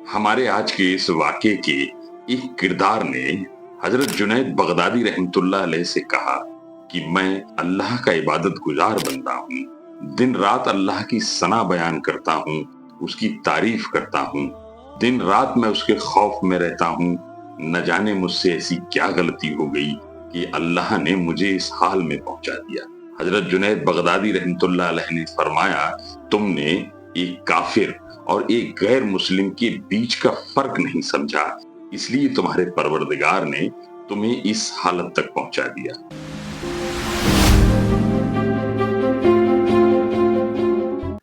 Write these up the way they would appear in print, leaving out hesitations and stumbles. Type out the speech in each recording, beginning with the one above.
हमारे आज के इस वाक़े के एक किरदार ने हज़रत जुनैद बगदादी रहमतुल्लाह अलैह से कहा कि मैं अल्लाह का इबादत गुजार बंदा हूँ। दिन रात अल्लाह की सना बयान करता हूँ, उसकी तारीफ करता हूँ। दिन रात मैं उसके खौफ में रहता हूँ। न जाने मुझसे ऐसी क्या गलती हो गई कि अल्लाह ने मुझे इस हाल में पहुंचा दिया। हज़रत जुनैद बगदादी रहमतुल्लाह अलैह ने फरमाया, तुमने एक काफिर और एक गैर मुस्लिम के बीच का फर्क नहीं समझा, इसलिए तुम्हारे परवरदिगार ने तुम्हें इस हालत तक पहुंचा दिया।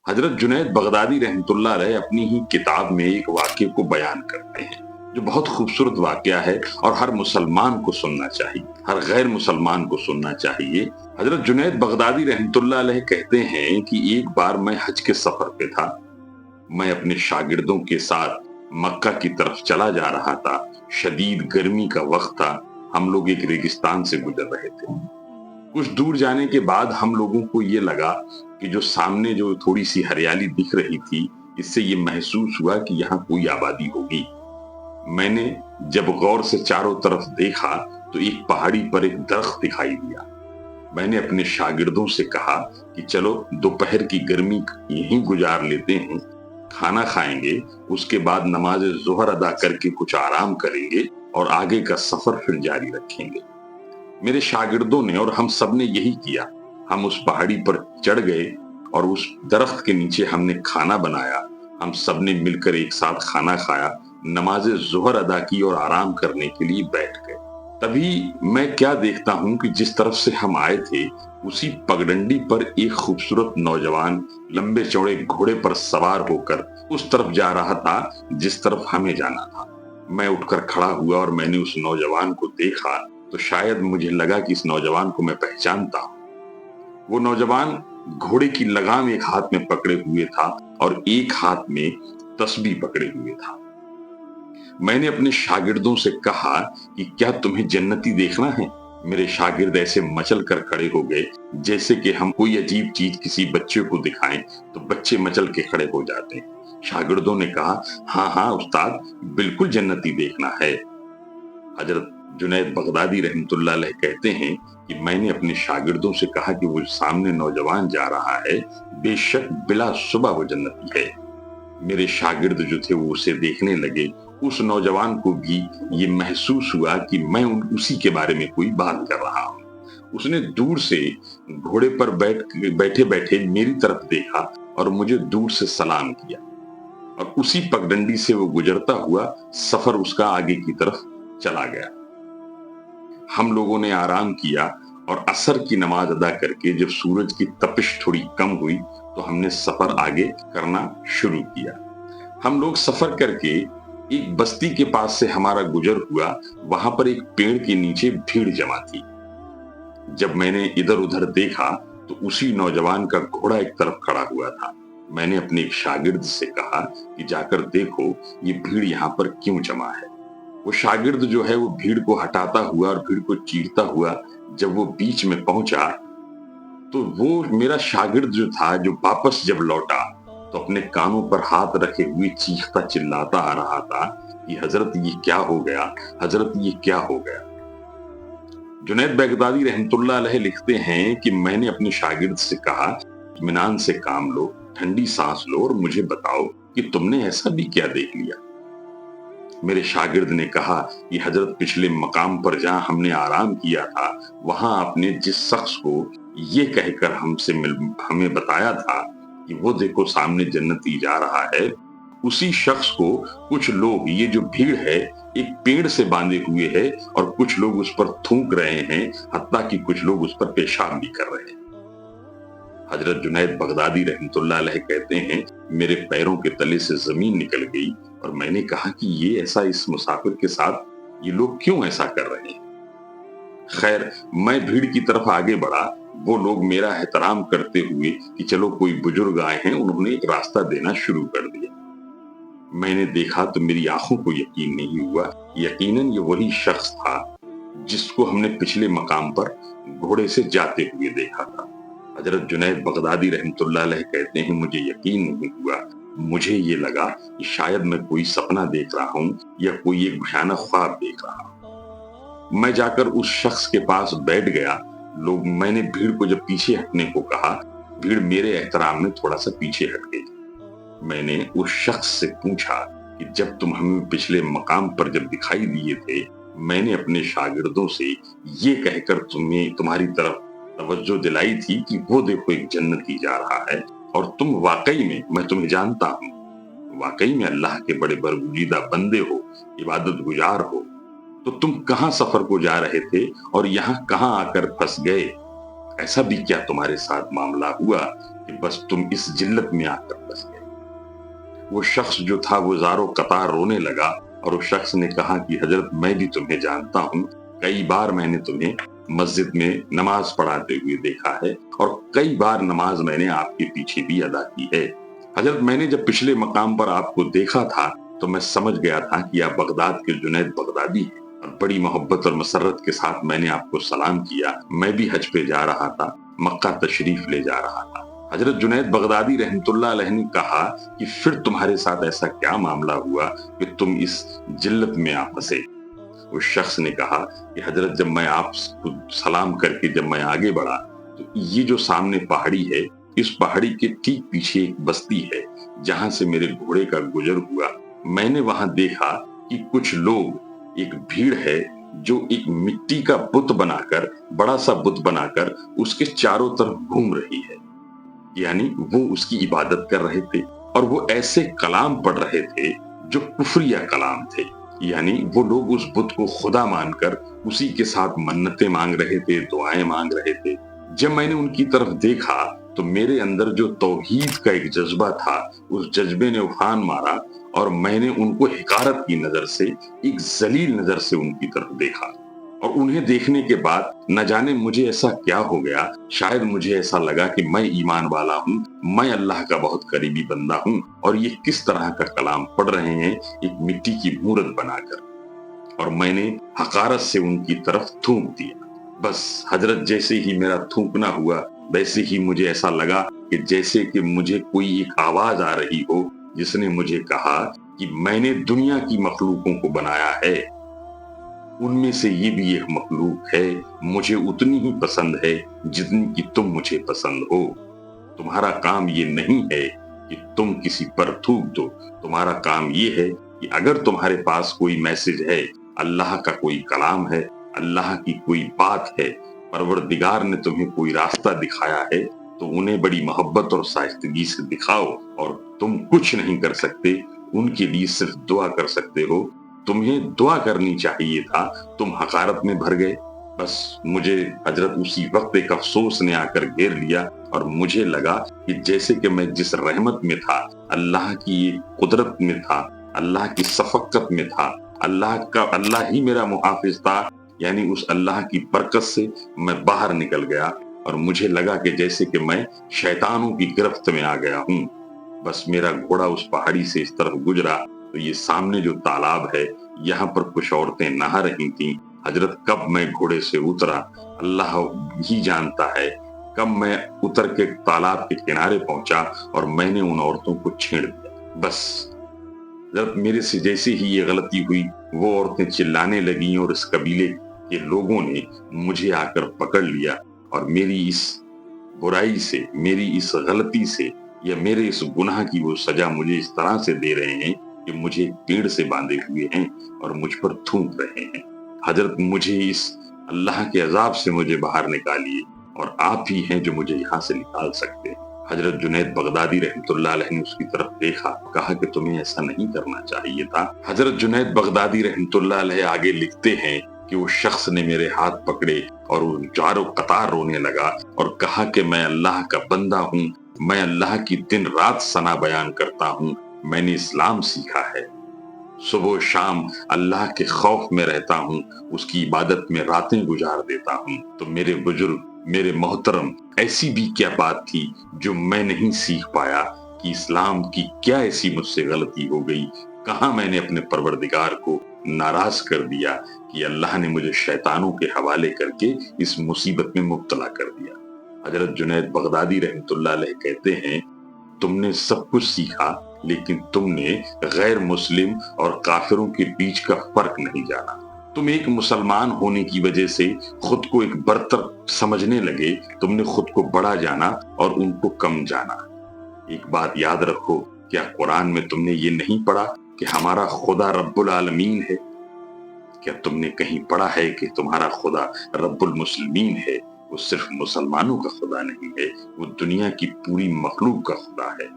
हजरत जुनैद बगदादी रहमतुल्लाह अलैह अपनी ही किताब में एक वाक्य को बयान करते हैं जो बहुत खूबसूरत वाकया है और हर मुसलमान को सुनना चाहिए, हर गैर मुसलमान को सुनना चाहिए। हजरत जुनैद बगदादी रहमतुल्लाह अलैह कहते हैं कि एक बार मैं हज के सफर पे था। मैं अपने शागिर्दों के साथ मक्का की तरफ चला जा रहा था। शदीद गर्मी का वक्त था। हम लोग एक रेगिस्तान से गुजर रहे थे। कुछ दूर जाने के बाद हम लोगों को ये लगा कि जो सामने जो थोड़ी सी हरियाली दिख रही थी, इससे ये महसूस हुआ कि यहाँ कोई आबादी होगी। मैंने जब गौर से चारों तरफ देखा तो एक पहाड़ी पर एक दरख्त दिखाई दिया। मैंने अपने शागिर्दों से कहा कि चलो दोपहर की गर्मी यहीं गुजार लेते हैं, खाना खाएंगे, उसके बाद नमाज ज़ोहर अदा करके कुछ आराम करेंगे और आगे का सफर फिर जारी रखेंगे। मेरे शागिर्दों ने और हम सब ने यही किया। हम उस पहाड़ी पर चढ़ गए और उस दरख्त के नीचे हमने खाना बनाया। हम सब ने मिलकर एक साथ खाना खाया, नमाज ज़ोहर अदा की और आराम करने के लिए बैठ गए। तभी मैं क्या देखता हूँ कि जिस तरफ से हम आए थे उसी पगडंडी पर एक खूबसूरत नौजवान लंबे चौड़े घोड़े पर सवार होकर उस तरफ जा रहा था जिस तरफ हमें जाना था। मैं उठकर खड़ा हुआ और मैंने उस नौजवान को देखा तो शायद मुझे लगा कि इस नौजवान को मैं पहचानता हूँ। वो नौजवान घोड़े की लगाम एक हाथ में पकड़े हुए था और एक हाथ में तस्बीह पकड़े हुए था। मैंने अपने शागिर्दों से कहा कि क्या तुम्हें जन्नती देखना है? मेरे शागिर्द ऐसे मचल कर खड़े हो गए जैसे कि हम कोई अजीब चीज किसी बच्चे को दिखाएं तो बच्चे मचल के खड़े हो जाते हैं। शागिर्दों ने कहा, हाँ हाँ उस्ताद, बिल्कुल जन्नती देखना है। हजरत जुनैद बगदादी रहमतुल्लाह अलैह कहते हैं कि मैंने अपने शागिर्दों से कहा कि वो सामने नौजवान जा रहा है, बेशक बिला शुबा वो जन्नती है। मेरे शागिर्द जो थे वो उसे देखने लगे। उस नौजवान को भी ये महसूस हुआ कि मैं उसी के बारे में कोई बात कर रहा हूँ। उसने दूर से घोड़े पर बैठे बैठे मेरी तरफ देखा और मुझे दूर से सलाम किया और उसी पगडंडी से वो गुजरता हुआ सफर उसका आगे की तरफ चला गया। हम लोगों ने आराम किया और असर की नमाज अदा करके जब सूरज की तपिश थोड़ी कम हुई तो हमने सफर आगे करना शुरू किया। हम लोग सफर करके एक बस्ती के पास से हमारा गुजर हुआ। वहां पर एक पेड़ के नीचे भीड़ जमा थी। जब मैंने इधर उधर देखा तो उसी नौजवान का घोड़ा एक तरफ खड़ा हुआ था। मैंने अपने एक शागिर्द से कहा कि जाकर देखो ये भीड़ यहाँ पर क्यों जमा है। वो शागिर्द जो है वो भीड़ को हटाता हुआ और भीड़ को चीरता हुआ जब वो बीच में पहुंचा तो वो मेरा शागिर्द जो था जो वापस जब लौटा तो अपने कानों पर हाथ रखे हुए चीखता चिल्लाता आ रहा था कि हजरत ये क्या हो गया, हजरत ये क्या हो गया। जुनैद बगदादी रहमतुल्लाह अलैह लिखते हैं कि मैंने अपने शागिर्द से कहा, इत्मीनान से काम लो, ठंडी सांस लो और मुझे बताओ कि तुमने ऐसा भी क्या देख लिया। मेरे शागिर्द ने कहा कि हजरत पिछले मकाम पर जहां हमने आराम किया था वहां आपने जिस शख्स को ये कहकर हमें बताया था कि वो देखो सामने जन्नती जा रहा है, उसी शख्स को कुछ लोग, ये जो भीड़ है, एक पेड़ से बांधे हुए है और कुछ लोग उस पर थूक रहे हैं, हत्ता कि कुछ लोग उस पर पेशाब भी कर रहे हैं। हजरत जुनैद बगदादी रहमतुल्लाह अलैह कहते हैं, मेरे पैरों के तले से जमीन निकल गई और मैंने कहा कि ये ऐसा इस मुसाफिर के साथ ये लोग क्यों ऐसा कर रहे हैं। खैर, मैं भीड़ की तरफ आगे बढ़ा। वो लोग मेरा एहतराम करते हुए कि चलो कोई बुजुर्ग आए हैं, उन्होंने एक रास्ता देना शुरू कर दिया। मैंने देखा तो मेरी आंखों को यकीन नहीं हुआ। यकीनन ये वही शख्स था जिसको हमने पिछले मकाम पर घोड़े से जाते हुए देखा था। हजरत जुनैद बगदादी रहमतुल्लाह अलैह कहते हैं, मुझे यकीन नहीं हुआ मुझे ये लगा कि शायद मैं कोई सपना देख रहा हूँ या कोई एक भयानक ख्वाब देख रहा हूँ। मैं जाकर उस शख्स के पास बैठ गया। मैंने भीड़ को जब पीछे हटने को कहा, भीड़ मेरे एहतराम में थोड़ा सा पीछे हट गई। मैंने उस शख्स से पूछा कि जब तुम हमें पिछले मकाम पर जब दिखाई दिए थे, मैंने अपने शागिर्दों से ये कहकर तुम्हारी तरफ तवज्जो दिलाई थी कि वो देखो एक जन्नती जा रहा है, और तुम वाकई में, मैं तुम्हें जानता हूँ, वाकई में अल्लाह के बड़े बरगुजीदा बंदे हो, इबादत गुजार हो, तो तुम कहाँ सफर को जा रहे थे और यहाँ कहाँ आकर फंस गए? ऐसा भी क्या तुम्हारे साथ मामला हुआ कि बस तुम इस जिल्लत में आकर फंस गए? वो शख्स जो था वो ज़ारो कतार रोने लगा, और उस शख्स ने कहा कि हजरत, मैं भी तुम्हें जानता हूँ, कई बार मैंने तुम्हें मस्जिद में नमाज पढ़ाते हुए देखा है, और कई बार नमाज मैंने आपके पीछे भी अदा की है। हजरत, मैंने जब पिछले मकाम पर आपको देखा था तो मैं समझ गया था कि आप बगदाद के जुनैद बगदादी हैं, और बड़ी मोहब्बत और मसरत के साथ मैंने आपको सलाम किया। मैं भी हज पे जा रहा था, मक्का तशरीफ ले जा रहा था। हजरत जुनैद बगदादी रहमतुल्लाह अलैह ने कहा कि फिर तुम्हारे साथ ऐसा क्या मामला हुआ कि तुम इस जिल्लत में आ फंसे? उस शख्स ने कहा कि हजरत, जब मैं आपको सलाम करके जब मैं आगे बढ़ा तो ये जो सामने पहाड़ी है, इस पहाड़ी के ठीक पीछे एक बस्ती है जहां से मेरे घोड़े का गुजर हुआ। मैंने वहां देखा कि कुछ लोग, एक भीड़ है जो एक मिट्टी का बुत बनाकर, बड़ा सा बुत बनाकर उसके चारों तरफ घूम रही है, यानी वो उसकी इबादत कर रहे थे, और वो ऐसे कलाम पढ़ रहे थे जो कुफरिया कलाम थे, यानी वो लोग उस बुत को खुदा मानकर उसी के साथ मन्नतें मांग रहे थे, दुआएं मांग रहे थे। जब मैंने उनकी तरफ देखा तो मेरे अंदर जो तौहीद का एक जज्बा था, उस जज्बे ने उफान मारा, और मैंने उनको हिकारत की नजर से, एक जलील नजर से उनकी तरफ देखा। और उन्हें देखने के बाद न जाने मुझे ऐसा क्या हो गया, शायद मुझे ऐसा लगा कि मैं ईमान वाला हूँ, मैं अल्लाह का बहुत करीबी बंदा हूँ, और ये किस तरह का कलाम पढ़ रहे हैं एक मिट्टी की मूरत बनाकर। और मैंने हकारत से उनकी तरफ थूक दिया। बस हजरत, जैसे ही मेरा थूकना हुआ, वैसे ही मुझे ऐसा लगा कि जैसे कि मुझे कोई एक आवाज आ रही हो जिसने मुझे कहा कि मैंने दुनिया की मखलूकों को बनाया है, उनमें से ये भी एक मखलूक है, मुझे उतनी ही पसंद है जितनी कि तुम मुझे पसंद हो। तुम्हारा काम ये नहीं है कि तुम किसी पर थूक दो, तुम्हारा काम ये है कि अगर तुम्हारे पास कोई मैसेज है, अल्लाह का कोई कलाम है, अल्लाह की कोई बात है, परवरदिगार ने तुम्हें कोई रास्ता दिखाया है, तो उन्हें बड़ी मोहब्बत और साइस्तगी से दिखाओ। और तुम कुछ नहीं कर सकते, उनके लिए सिर्फ दुआ कर सकते हो। तुम्हें दुआ करनी चाहिए था, तुम हकारत में भर गए। बस मुझे हजरत उसी वक्त एक अफसोस ने आकर घेर लिया, और मुझे लगा कि जैसे कि मैं जिस रहमत में था, अल्लाह की कुदरत में था, अल्लाह की शफकत में था, अल्लाह ही मेरा मुहाफिज था, यानी उस अल्लाह की बरकत से मैं बाहर निकल गया, और मुझे लगा कि जैसे कि मैं शैतानों की गिरफ्त में आ गया हूँ। बस मेरा घोड़ा उस पहाड़ी से इस तरफ गुजरा तो ये सामने जो तालाब है, यहाँ पर कुछ औरतें नहा रही थीं। हजरत, कब मैं घोड़े से उतरा अल्लाह ही जानता है। कब मैं उतर के तालाब के किनारे पहुंचा और मैंने उन औरतों को छेड़ दिया। बस हजरत, मेरे से जैसे ही ये गलती हुई, वो औरतें चिल्लाने लगी, और इस कबीले के लोगों ने मुझे आकर पकड़ लिया, और मेरी इस बुराई से, मेरी इस गलती से, या मेरे इस गुनाह की वो सजा मुझे इस तरह से दे रहे हैं कि मुझे पेड़ से बांधे हुए हैं और मुझ पर थूक रहे हैं। हजरत, मुझे इस अल्लाह के अजाब से मुझे बाहर निकालिए, और आप ही हैं जो मुझे यहाँ से निकाल सकते हैं। हजरत जुनैद बगदादी रहमतुल्लाह अलैह ने उसकी तरफ देखा, कहा कि तुम्हें ऐसा नहीं करना चाहिए था। हजरत जुनैद बगदादी रहमतुल्लाह अलैह आगे लिखते हैं कि वो शख्स ने मेरे हाथ पकड़े और वो जारो कतार रोने लगा और कहा कि मैं अल्लाह का बंदा हूँ, मैं अल्लाह की दिन रात सना बयान करता हूँ, मैंने इस्लाम सीखा है, सुबह शाम अल्लाह के खौफ में रहता हूँ, उसकी इबादत में रातें गुजार देता हूँ। तो मेरे बुजुर्ग, मेरे मोहतरम, ऐसी भी क्या बात थी जो मैं नहीं सीख पाया कि इस्लाम की क्या ऐसी मुझसे गलती हो गई, कहाँ मैंने अपने परवरदिगार को नाराज कर दिया कि अल्लाह ने मुझे शैतानों के हवाले करके इस मुसीबत में मुब्तला कर दिया। हजरत जुनैद बगदादी रहमतुल्लाह अलैह कहते हैं, तुमने सब कुछ सीखा लेकिन तुमने गैर मुस्लिम और काफिरों के बीच का फर्क नहीं जाना। तुम एक मुसलमान होने की वजह से खुद को एक बरतर समझने लगे। तुमने खुद को बड़ा जाना और उनको कम जाना। एक बात याद रखो, क्या कुरान में तुमने ये नहीं पढ़ा कि हमारा खुदा रब्बुल आलमीन है? क्या तुमने कहीं पढ़ा है कि तुम्हारा खुदा रब्बुल मुस्लिमीन है? वो सिर्फ मुसलमानों का खुदा नहीं है, वो दुनिया की पूरी मखलूक का खुदा है।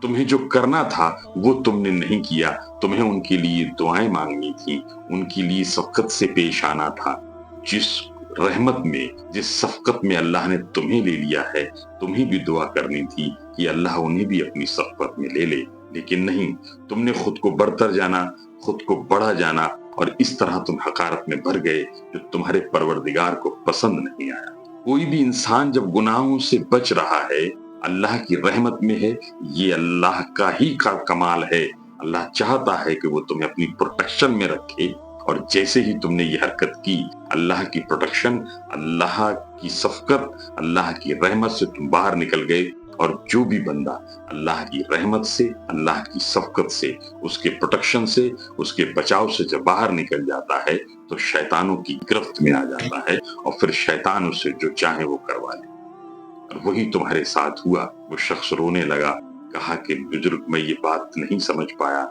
तुम्हें जो करना था वो तुमने नहीं किया। तुम्हें उनके लिए दुआएं मांगनी थी, उनके लिए शफकत से पेश आना था। जिस रहमत में, जिस शफकत में अल्लाह ने तुम्हें ले लिया है, तुम्हें भी दुआ करनी थी कि अल्लाह उन्हें भी अपनी शफकत में ले ले। लेकिन नहीं, तुमने खुद को बरतर जाना, खुद को बड़ा जाना, और इस तरह तुम हकारत में भर गए जो तुम्हारे परवरदिगार को पसंद नहीं आया। कोई भी इंसान जब गुनाहों से बच रहा है, अल्लाह की रहमत में है, ये अल्लाह का ही कमाल है। अल्लाह चाहता है कि वो तुम्हें अपनी प्रोटेक्शन में रखे, और जैसे ही तुमने ये हरकत की, अल्लाह की प्रोटेक्शन, अल्लाह की शफकत, अल्लाह की रहमत से तुम बाहर निकल गए। और जो भी बंदा अल्लाह की रहमत से, अल्लाह की शफकत से, उसके प्रोटेक्शन से, उसके बचाव से जब बाहर निकल जाता है, तो शैतानों की गिरफ्त में आ जाता है, और फिर शैतान उससे जो चाहे वो करवा ले। और वही तुम्हारे साथ हुआ। वो शख्स रोने लगा, कहा कि बुजुर्ग, मैं ये बात नहीं समझ पाया,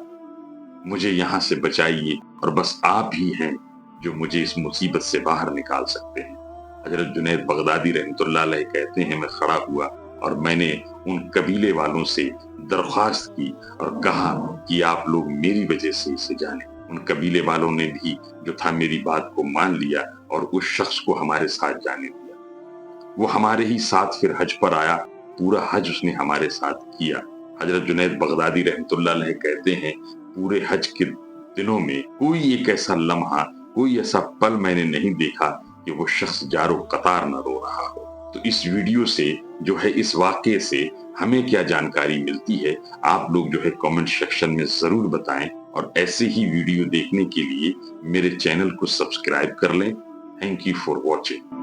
मुझे यहाँ से बचाइए, और बस आप ही हैं जो मुझे इस मुसीबत से बाहर निकाल सकते हैं। हजरत जुनैद बगदादी रहमतुल्लाह अलैह कहते हैं, मैं खड़ा हुआ और मैंने उन कबीले वालों से दरख्वास्त की और कहा कि आप लोग मेरी वजह से इसे जाने। उन कबीले वालों ने भी जो था मेरी बात को मान लिया और उस शख्स को हमारे साथ जाने दिया। वो हमारे ही साथ फिर हज पर आया, पूरा हज उसने हमारे साथ किया। हजरत जुनैद बगदादी रहमतुल्लाह अलैह कहते हैं, पूरे हज के दिनों में कोई एक ऐसा लम्हा, कोई ऐसा पल मैंने नहीं देखा कि वो शख्स जारो कतार न रो रहा हो। तो इस वीडियो से जो है, इस वाक़ये से हमें क्या जानकारी मिलती है, आप लोग जो है कमेंट सेक्शन में जरूर बताएं, और ऐसे ही वीडियो देखने के लिए मेरे चैनल को सब्सक्राइब कर लें। Thank you for watching.